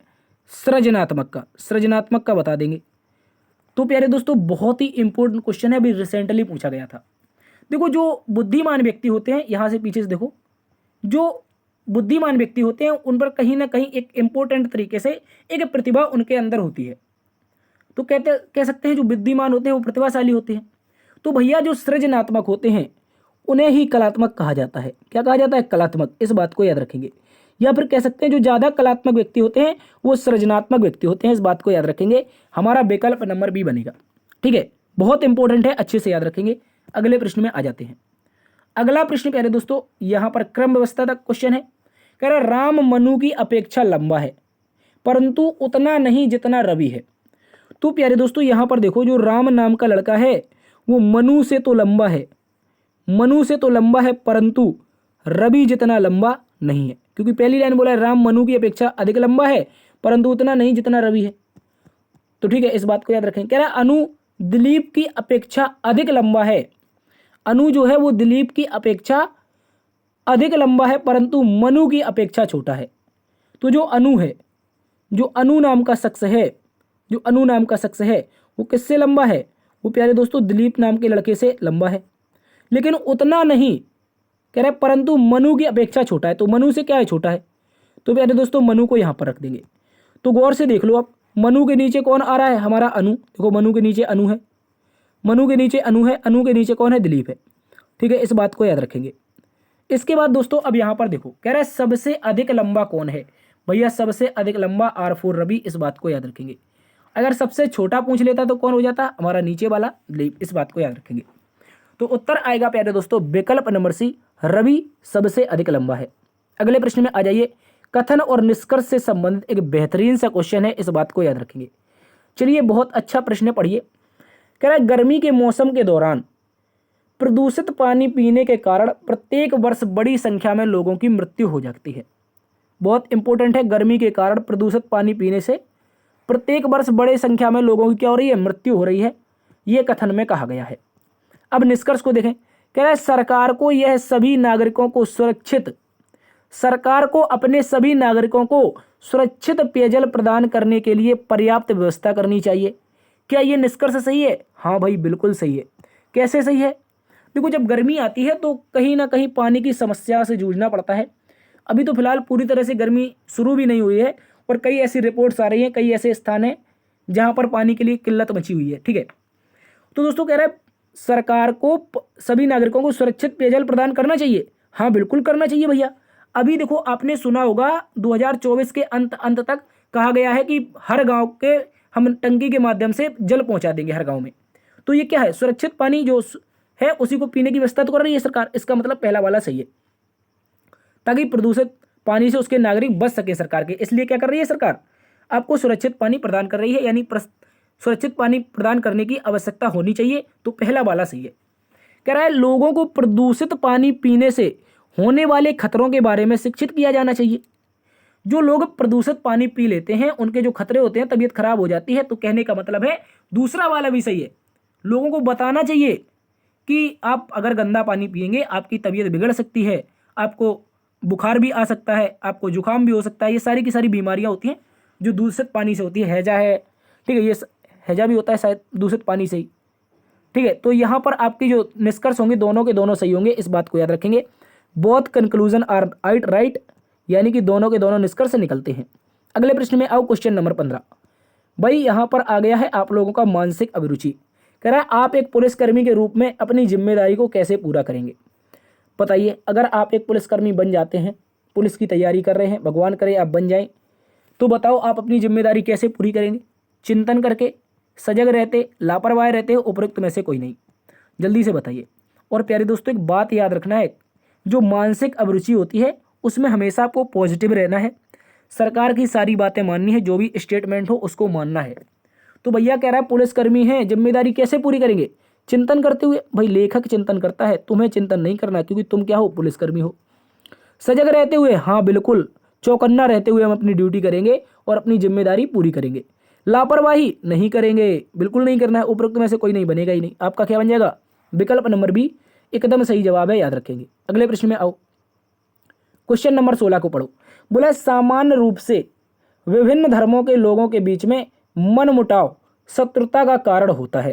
सृजनात्मक का बता देंगे। तो प्यारे दोस्तों बहुत ही इंपॉर्टेंट क्वेश्चन है, अभी रिसेंटली पूछा गया था। देखो जो बुद्धिमान व्यक्ति होते हैं, यहाँ से पीछे से देखो, जो बुद्धिमान व्यक्ति होते हैं उन पर कहीं ना कहीं एक इंपॉर्टेंट तरीके से एक प्रतिभा उनके अंदर होती है। तो कह सकते हैं जो बुद्धिमान होते हैं वो प्रतिभाशाली होते हैं। तो भैया जो सृजनात्मक होते हैं उन्हें ही कलात्मक कहा जाता है। क्या कहा जाता है, कलात्मक, इस बात को याद रखेंगे। या फिर कह सकते हैं जो ज़्यादा कलात्मक व्यक्ति होते हैं वो सृजनात्मक व्यक्ति होते हैं, इस बात को याद रखेंगे। हमारा विकल्प नंबर B बनेगा, ठीक है, बहुत इंपॉर्टेंट है, अच्छे से याद रखेंगे। अगले प्रश्न में आ जाते हैं। अगला प्रश्न प्यारे दोस्तों यहाँ पर क्रम व्यवस्था का क्वेश्चन है, कह रहा राम मनु की अपेक्षा लंबा है परंतु उतना नहीं जितना रवि है। तो प्यारे दोस्तों यहाँ पर देखो, जो राम नाम का लड़का है वो मनु से तो लंबा है, मनु से तो लंबा है परंतु रवि जितना लंबा नहीं है, क्योंकि पहली लाइन बोला है राम मनु की अपेक्षा अधिक लंबा है परंतु उतना नहीं जितना रवि है। तो ठीक है, इस बात को याद रखें। कह रहा है अनु दिलीप की अपेक्षा अधिक लंबा है, अनु जो है वो दिलीप की अपेक्षा अधिक लंबा है परंतु मनु की अपेक्षा छोटा है। तो जो अनु है, जो अनु नाम का शख्स है, जो अनु नाम का शख्स है वो किससे लंबा है? वो प्यारे दोस्तों दिलीप नाम के लड़के से लंबा है, लेकिन उतना नहीं, कह रहे परंतु मनु की अपेक्षा छोटा है। तो मनु से क्या है? छोटा है। तो प्यारे दोस्तों मनु को यहाँ पर रख देंगे। तो गौर से देख लो आप, मनु के नीचे कौन आ रहा है? हमारा अनु। देखो मनु के नीचे अनु है, मनु के नीचे अनु है, अनु के नीचे कौन है? दिलीप है। ठीक है, इस बात को याद रखेंगे। इसके बाद दोस्तों अब यहाँ पर देखो, कह रहा है सबसे अधिक लंबा कौन है? भैया सबसे अधिक लंबा R4 रवि, इस बात को याद रखेंगे। अगर सबसे छोटा पूछ लेता तो कौन हो जाता? हमारा नीचे वाला दिलीप, इस बात को याद रखेंगे। तो उत्तर आएगा प्यारे दोस्तों विकल्प नंबर सी, रवि सबसे अधिक लंबा है। अगले प्रश्न में आ जाइए। कथन और निष्कर्ष से संबंधित एक बेहतरीन सा क्वेश्चन है, इस बात को याद रखेंगे। चलिए बहुत अच्छा प्रश्न पढ़िए। कह रहा है गर्मी के मौसम के दौरान प्रदूषित पानी पीने के कारण प्रत्येक वर्ष बड़ी संख्या में लोगों की मृत्यु हो जाती है। बहुत इंपॉर्टेंट है, गर्मी के कारण प्रदूषित पानी पीने से प्रत्येक वर्ष बड़ी संख्या में लोगों की क्या हो रही है? मृत्यु हो रही है, ये कथन में कहा गया है। अब निष्कर्ष को देखें। कह रहा है सरकार को यह सभी नागरिकों को सुरक्षित, सरकार को अपने सभी नागरिकों को सुरक्षित पेयजल प्रदान करने के लिए पर्याप्त व्यवस्था करनी चाहिए। क्या ये निष्कर्ष सही है? हाँ भाई बिल्कुल सही है। कैसे सही है? देखो जब गर्मी आती है तो कहीं ना कहीं पानी की समस्या से जूझना पड़ता है। अभी तो फिलहाल पूरी तरह से गर्मी शुरू भी नहीं हुई है और कई ऐसी रिपोर्ट्स आ रही हैं, कई ऐसे स्थान हैं जहाँ पर पानी के लिए किल्लत मची हुई है। ठीक है, तो दोस्तों कह रहा है सरकार को सभी नागरिकों को सुरक्षित पेयजल प्रदान करना चाहिए। हाँ बिल्कुल करना चाहिए भैया। अभी देखो आपने सुना होगा 2024 के अंत तक कहा गया है कि हर गांव के हम टंकी के माध्यम से जल पहुंचा देंगे हर गांव में। तो ये क्या है? सुरक्षित पानी जो है उसी को पीने की व्यवस्था तो कर रही है सरकार। इसका मतलब पहला वाला सही है, ताकि प्रदूषित पानी से उसके नागरिक बच सके सरकार के। इसलिए क्या कर रही है सरकार? आपको सुरक्षित पानी प्रदान कर रही है, यानी सुरक्षित पानी प्रदान करने की आवश्यकता होनी चाहिए। तो पहला वाला सही है। कह रहा है लोगों को प्रदूषित पानी पीने से होने वाले खतरों के बारे में शिक्षित किया जाना चाहिए। जो लोग प्रदूषित पानी पी लेते हैं उनके जो खतरे होते हैं, तबीयत खराब हो जाती है। तो कहने का मतलब है दूसरा वाला भी सही है, लोगों को बताना चाहिए कि आप अगर गंदा पानी पिएंगे आपकी तबीयत बिगड़ सकती है, आपको बुखार भी आ सकता है, आपको जुकाम भी हो सकता है। ये सारी की सारी बीमारियां होती हैं जो दूषित पानी से होती है। हैजा है, ठीक है, ये हैजा भी होता है शायद दूषित पानी से ही। ठीक है, तो यहाँ पर आपके जो निष्कर्ष होंगे दोनों के दोनों सही होंगे, इस बात को याद रखेंगे। बोथ कंक्लूजन आर राइट, यानी कि दोनों के दोनों निष्कर्ष निकलते हैं। अगले प्रश्न में आओ, क्वेश्चन नंबर 15। भाई यहाँ पर आ गया है आप लोगों का मानसिक अभिरुचि। कह रहा है आप एक पुलिसकर्मी के रूप में अपनी जिम्मेदारी को कैसे पूरा करेंगे? बताइए, अगर आप एक पुलिसकर्मी बन जाते हैं, पुलिस की तैयारी कर रहे हैं, भगवान करे आप बन जाएं, तो बताओ आप अपनी जिम्मेदारी कैसे पूरी करेंगे? चिंतन करके, सजग रहते, लापरवाह रहते हो, उपरोक्त में से कोई नहीं? जल्दी से बताइए। और प्यारे दोस्तों एक बात याद रखना है, जो मानसिक अभिरुचि होती है उसमें हमेशा आपको पॉजिटिव रहना है, सरकार की सारी बातें माननी है, जो भी स्टेटमेंट हो उसको मानना है। तो भैया कह रहा है पुलिसकर्मी हैं, जिम्मेदारी कैसे पूरी करेंगे? चिंतन करते हुए। भाई लेखक चिंतन करता है, तुम्हें चिंतन नहीं करना, क्योंकि तुम क्या हो? पुलिसकर्मी हो। सजग रहते हुए, हाँ बिल्कुल, चौकन्ना रहते हुए हम अपनी ड्यूटी करेंगे और अपनी जिम्मेदारी पूरी करेंगे। लापरवाही नहीं करेंगे, बिल्कुल नहीं करना है, उपरोक्त में से कोई नहीं बनेगा ही नहीं। आपका क्या बन जाएगा? विकल्प नंबर बी एकदम सही जवाब है, याद रखेंगे। अगले प्रश्न में आओ, क्वेश्चन नंबर 16 को पढ़ो। बोला सामान्य रूप से विभिन्न धर्मों के लोगों के बीच में मनमुटाव शत्रुता का कारण होता है।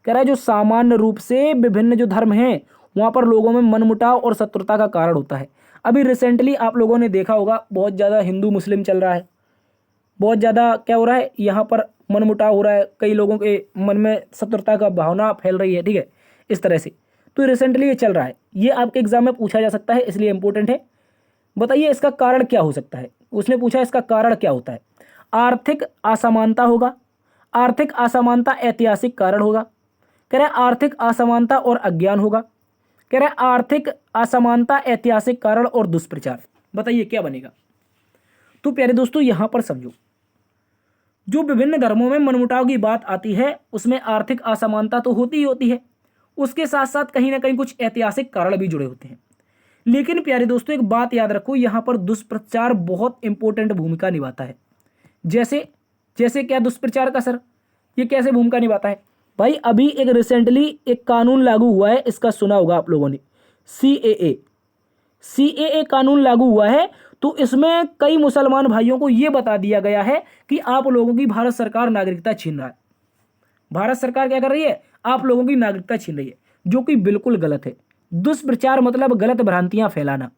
कह रहा है जो सामान्य रूप से विभिन्न जो धर्म हैं वहाँ पर लोगों में मनमुटाव और शत्रुता का कारण होता है। अभी रिसेंटली आप लोगों ने देखा होगा बहुत ज़्यादा हिंदू मुस्लिम चल रहा है, बहुत ज़्यादा क्या हो रहा है, यहाँ पर मनमुटाव हो रहा है, कई लोगों के मन में शत्रुता का भावना फैल रही है। ठीक है, इस तरह से तो रिसेंटली ये चल रहा है, ये आपके एग्जाम में पूछा जा सकता है, इसलिए इंपॉर्टेंट है। बताइए इसका कारण क्या हो सकता है? उसने पूछा इसका कारण क्या होता है? आर्थिक असमानता होगा, आर्थिक असमानता ऐतिहासिक कारण होगा, कह रहा है आर्थिक असमानता और अज्ञान होगा, कह रहा है आर्थिक असमानता ऐतिहासिक कारण और दुष्प्रचार। बताइए क्या बनेगा? तो प्यारे दोस्तों यहाँ पर समझो, जो विभिन्न धर्मों में मनमुटाव की बात आती है उसमें आर्थिक असमानता तो होती ही होती है, उसके साथ साथ कहीं ना कहीं कुछ ऐतिहासिक कारण भी जुड़े होते हैं। लेकिन प्यारे दोस्तों एक बात याद रखो, यहाँ पर दुष्प्रचार बहुत इंपॉर्टेंट भूमिका निभाता है। जैसे जैसे क्या दुष्प्रचार का सर, ये कैसे भूमिका निभाता है? भाई अभी एक रिसेंटली एक कानून लागू हुआ है, इसका सुना होगा आप लोगों ने, CAA, सीएए कानून लागू हुआ है तो इसमें कई मुसलमान भाइयों को यह बता दिया गया है कि आप लोगों की भारत सरकार नागरिकता छीन रहा है। भारत सरकार क्या कर रही है, आप लोगों की नागरिकता छीन रही है, जो कि बिल्कुल गलत है। दुष्प्रचार मतलब गलत भ्रांतियां फैलाना,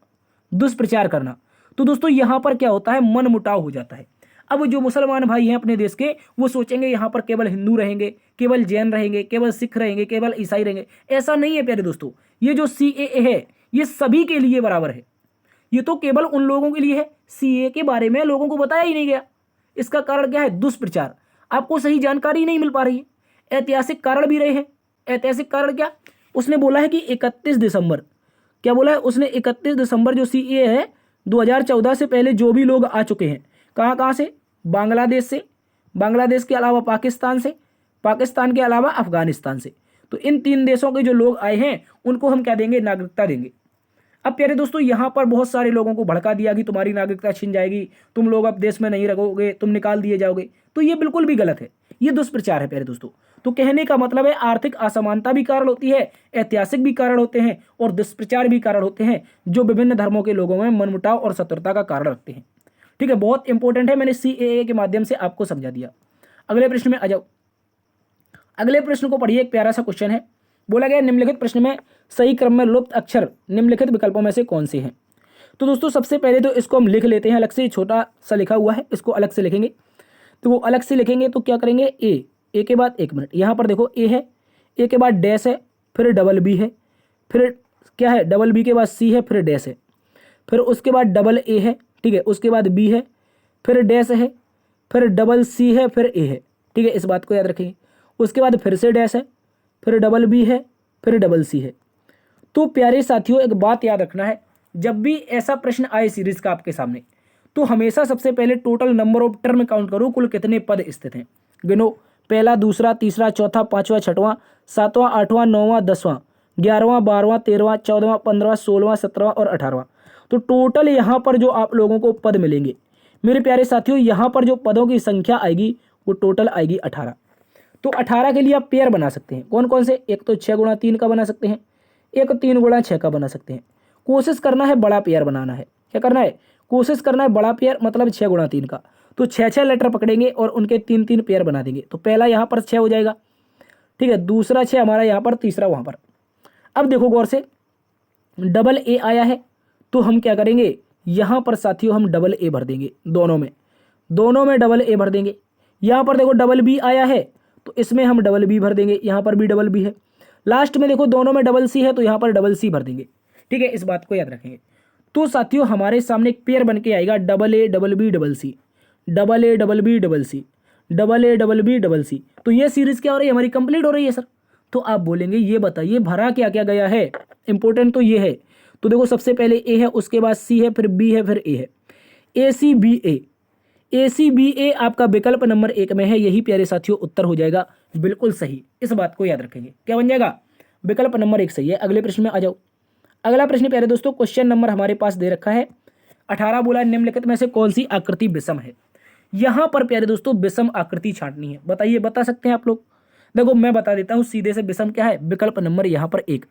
दुष्प्रचार करना। तो दोस्तों यहां पर क्या होता है, मन मुटाव हो जाता है। अब जो मुसलमान भाई हैं अपने देश के, वो सोचेंगे यहां पर केवल हिंदू रहेंगे, केवल जैन रहेंगे, केवल सिख रहेंगे, केवल ईसाई रहेंगे। ऐसा नहीं है प्यारे दोस्तों, ये जो सीएए है ये सभी के लिए बराबर है। ये तो केवल उन लोगों के लिए है, सीएए के बारे में लोगों को बताया ही नहीं गया। इसका कारण क्या है, दुष्प्रचार। आपको सही जानकारी नहीं मिल पा रही है। ऐतिहासिक कारण भी रहे हैं। ऐतिहासिक कारण क्या, उसने बोला है कि 31 दिसंबर, क्या बोला है उसने, 31 दिसंबर जो सीएए है 2014 से पहले जो भी लोग आ चुके हैं, कहाँ कहाँ से, बांग्लादेश से, बांग्लादेश के अलावा पाकिस्तान से, पाकिस्तान के अलावा अफगानिस्तान से, तो इन 3 देशों के जो लोग आए हैं उनको हम क्या देंगे, नागरिकता देंगे। अब प्यारे दोस्तों यहाँ पर बहुत सारे लोगों को भड़का दिया कि तुम्हारी नागरिकता छिन जाएगी, तुम लोग अब देश में नहीं रहोगे, तुम निकाल दिए जाओगे। तो ये बिल्कुल भी गलत है, ये दुष्प्रचार है प्यारे दोस्तों। तो कहने का मतलब है आर्थिक असमानता भी कारण होती है, ऐतिहासिक भी कारण होते हैं और दुष्प्रचार भी कारण होते हैं, जो विभिन्न धर्मों के लोगों में मनमुटाव और शत्रुता का कारण रखते हैं। ठीक है, बहुत इंपॉर्टेंट है, मैंने सीएए के माध्यम से आपको समझा दिया। अगले प्रश्न में आ जाओ। अगले प्रश्न को पढ़िए, एक प्यारा सा क्वेश्चन है। बोला गया निम्नलिखित प्रश्न में सही क्रम में लुप्त अक्षर निम्नलिखित विकल्पों में से कौन से हैं। तो दोस्तों सबसे पहले तो इसको हम लिख लेते हैं अलग से, छोटा सा लिखा हुआ है, इसको अलग से लिखेंगे। तो वो अलग से लिखेंगे तो क्या करेंगे, ए के बाद, एक मिनट, यहाँ पर देखो ए है, ए के बाद डैश है, फिर डबल बी है, फिर क्या है, डबल बी के बाद सी है, फिर डैश है, फिर उसके बाद डबल ए है, ठीक है, उसके बाद बी है, फिर डैश है, फिर डबल सी है, फिर ए है। ठीक है, इस बात को याद रखेंगे। उसके बाद फिर से डैश है, फिर डबल बी है, फिर डबल सी है। तो प्यारे साथियों एक बात याद रखना है, जब भी ऐसा प्रश्न आए सीरीज का आपके सामने, तो हमेशा सबसे पहले total number of term count करो, कुल कितने पद स्थित हैं, गिनो। पहला, दूसरा, तीसरा, चौथा, पांचवा, छठवां, सातवां, आठवां, नौवां, 10वां, 11वां, 12वां, 13वां, 14वां, 15वां, 16वां, 17वां और 18वां। तो टोटल यहाँ पर जो आप लोगों को पद मिलेंगे मेरे प्यारे साथियों, यहाँ पर जो पदों की संख्या आएगी वो टोटल आएगी 18। तो 18 के लिए आप पेयर बना सकते हैं, कौन कौन से, एक तो 6 गुणा 3 का बना सकते हैं, एक 3 गुणा 6 का बना सकते हैं। कोशिश करना है बड़ा पेयर बनाना है, क्या करना है, कोशिश करना है बड़ा पेयर, मतलब 6 गुणा 3 का। तो 6 लेटर पकड़ेंगे और उनके 3 पेयर बना देंगे। तो पहला यहाँ पर 6 हो जाएगा, ठीक है, दूसरा 6 हमारा यहाँ पर, तीसरा वहाँ पर। अब देखो गौर से, डबल ए आया है तो हम क्या करेंगे, यहाँ पर साथियों हम डबल ए भर देंगे, दोनों में डबल ए भर देंगे। यहाँ पर देखो डबल बी आया है तो इसमें हम डबल बी भर देंगे, यहाँ पर भी डबल बी है। लास्ट में देखो दोनों में डबल सी है तो यहाँ पर डबल सी भर देंगे। ठीक है, इस बात को याद रखेंगे। तो साथियों हमारे सामने एक पेयर बन के आएगा, double A double B double C, double A double B double C, double A double B double C. तो ये सीरीज क्या हो रही है, हमारी कंप्लीट हो रही है सर। तो आप बोलेंगे ये बताइए भरा क्या क्या गया है, इंपॉर्टेंट तो ये है। तो देखो सबसे पहले ए है, उसके बाद सी है, फिर बी है, फिर ए है, ए सी बी ए, ए सी बी ए आपका विकल्प नंबर 1 में है। यही प्यारे साथियों उत्तर हो जाएगा बिल्कुल सही, इस बात को याद रखेंगे। क्या बन जाएगा, विकल्प नंबर 1 सही है। अगले प्रश्न में आ जाओ। अगला प्रश्न प्यारे दोस्तों, क्वेश्चन नंबर हमारे पास दे रखा है 18, बोला निम्नलिखित में से कौन सी आकृति विषम है। यहां पर प्यारे दोस्तों विषम आकृति छांटनी है, बताइए, बता सकते हैं आप लोग। देखो मैं बता देता हूं सीधे से, विषम क्या है, विकल्प नंबर यहाँ पर 1,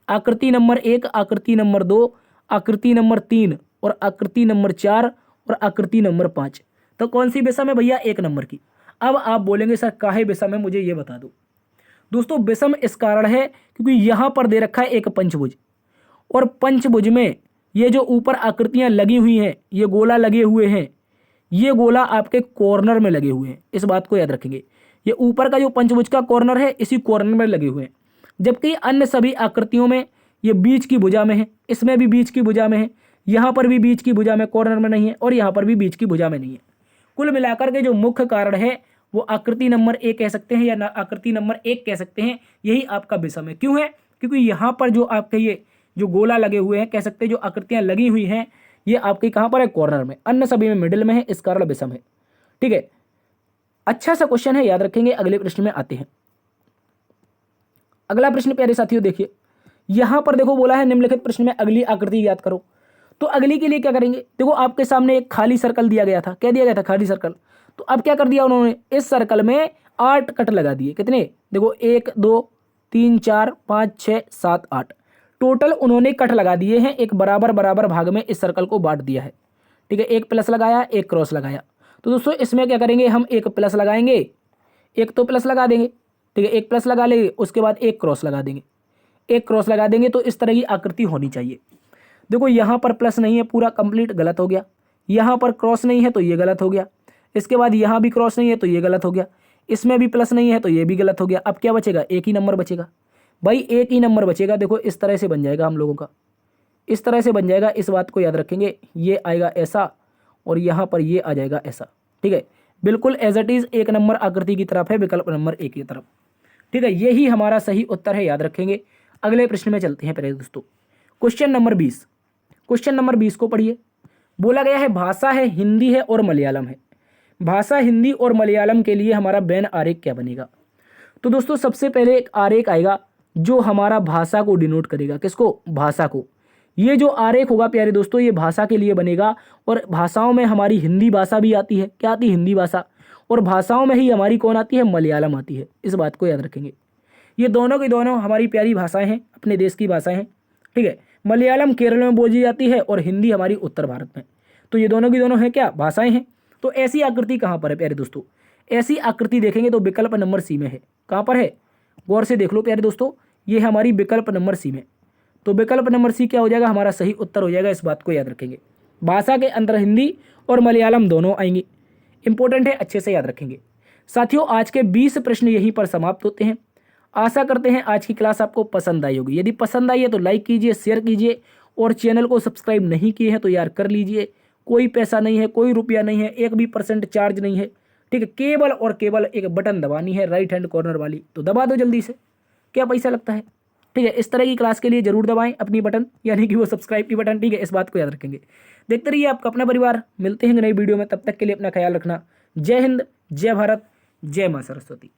आकृति नंबर 1, आकृति नंबर 2, आकृति नंबर 3 और आकृति नंबर 4 और आकृति नंबर 5। तो कौन सी विषम है भैया, 1 नंबर की। अब आप बोलेंगे सर काहे विषम है, मुझे ये बता दो। दोस्तों विषम इस कारण है क्योंकि यहां पर दे रखा है एक पंचभुज, और पंचभुज में ये जो ऊपर आकृतियां लगी हुई हैं, ये गोला लगे हुए हैं, ये गोला आपके कॉर्नर में लगे हुए हैं, इस बात को याद रखेंगे। ये ऊपर का जो पंचभुज का कॉर्नर है इसी कॉर्नर में लगे हुए हैं, जबकि अन्य सभी आकृतियों में ये बीच की भुजा में है, इसमें भी बीच की भुजा में है, यहाँ पर भी बीच की भुजा में, कॉर्नर में नहीं है, और यहाँ पर भी बीच की भुजा में नहीं है। कुल मिलाकर के जो मुख्य कारण है वो आकृति नंबर 1 कह सकते हैं या आकृति नंबर 1 कह सकते हैं, यही आपका विषम है। क्यों है, क्योंकि यहाँ पर जो आपके ये जो गोला लगे हुए हैं, कह सकते हैं जो आकृतियां लगी हुई हैं, ये आपके कहाँ पर है, कॉर्नर में, अन्य सभी में मिडिल में है, इस कारण विषम है। ठीक है, अच्छा सा क्वेश्चन है, याद रखेंगे। अगले प्रश्न में आते हैं। अगला प्रश्न प्यारे साथियों देखिए, यहां पर देखो बोला है निम्नलिखित प्रश्न में अगली आकृति याद करो। तो अगली के लिए क्या करेंगे, देखो आपके सामने एक खाली सर्कल दिया गया था, क्या दिया गया था, खाली सर्कल। तो अब क्या कर दिया उन्होंने, इस सर्कल में 8 कट लगा दिए, कितने, देखो 1 2 3 4 5 6 7 8, टोटल उन्होंने कट लगा दिए हैं, एक बराबर बराबर भाग में इस सर्कल को बांट दिया है। ठीक है, एक प्लस लगाया, एक क्रॉस लगाया। तो दोस्तों इसमें क्या करेंगे, हम एक प्लस लगाएंगे, एक तो प्लस लगा देंगे। ठीक है, एक प्लस लगा लेंगे, उसके बाद एक क्रॉस लगा देंगे, एक क्रॉस लगा देंगे। तो इस तरह की आकृति होनी चाहिए। देखो यहाँ पर प्लस नहीं है, पूरा कंप्लीट गलत हो गया। यहाँ पर क्रॉस नहीं है तो ये गलत हो गया। इसके बाद यहाँ भी क्रॉस नहीं है तो ये गलत हो गया। इसमें भी प्लस नहीं है तो ये भी गलत हो गया। अब क्या बचेगा, एक ही नंबर बचेगा भाई, एक ही नंबर बचेगा। देखो इस तरह से बन जाएगा हम लोगों का, इस तरह से बन जाएगा। इस बात को याद रखेंगे, ये आएगा ऐसा और यहाँ पर ये आ जाएगा ऐसा। ठीक है, बिल्कुल एज इट इज एक नंबर आकृति की तरफ है, विकल्प नंबर एक की तरफ। ठीक है, यही हमारा सही उत्तर है, याद रखेंगे। अगले प्रश्न में चलते हैं पहले दोस्तों। क्वेश्चन नंबर 20, क्वेश्चन नंबर 20 को पढ़िए। बोला गया है भाषा है, हिंदी है और मलयालम है। भाषा, हिंदी और मलयालम के लिए हमारा वेन आरेख क्या बनेगा। तो दोस्तों सबसे पहले एक आरेख आएगा जो हमारा भाषा को डिनोट करेगा। किसको, भाषा को। ये जो आरेख होगा प्यारे दोस्तों, ये भाषा के लिए बनेगा। और भाषाओं में हमारी हिंदी भाषा भी आती है। क्या आती है, हिंदी भाषा। और भाषाओं में ही हमारी कौन आती है, मलयालम आती है। इस बात को याद रखेंगे। ये दोनों की दोनों हमारी प्यारी भाषाएं हैं, अपने देश की भाषाएं हैं। ठीक है, मलयालम केरल में बोली जाती है और हिंदी हमारी उत्तर भारत में। तो ये दोनों की दोनों है क्या, भाषाएं हैं। तो ऐसी आकृति कहाँ पर है प्यारे दोस्तों, ऐसी आकृति देखेंगे तो विकल्प नंबर सी में है। कहाँ पर है, गौर से देख लो प्यारे दोस्तों, ये हमारी विकल्प नंबर सी में। तो विकल्प नंबर सी क्या हो जाएगा, हमारा सही उत्तर हो जाएगा। इस बात को याद रखेंगे। भाषा के अंदर हिंदी और मलयालम दोनों आएंगी। इंपॉर्टेंट है, अच्छे से याद रखेंगे। साथियों आज के 20 प्रश्न यहीं पर समाप्त होते हैं। आशा करते हैं आज की क्लास आपको पसंद आई होगी। यदि पसंद आई है तो लाइक कीजिए, शेयर कीजिए और चैनल को सब्सक्राइब नहीं किए हैं तो यार कर लीजिए। कोई पैसा नहीं है, कोई रुपया नहीं है, 1% चार्ज नहीं है। ठीक है, केवल और केवल एक बटन दबानी है, राइट हैंड कॉर्नर वाली, तो दबा दो जल्दी से, क्या पैसा लगता है। ठीक है, इस तरह की क्लास के लिए जरूर दबाएं अपनी बटन, यानी कि वो सब्सक्राइब की बटन। ठीक है, इस बात को याद रखेंगे। देखते रहिए आपका अपना परिवार। मिलते हैं नई वीडियो में, तब तक के लिए अपना ख्याल रखना। जय हिंद, जय भारत, जय मां सरस्वती।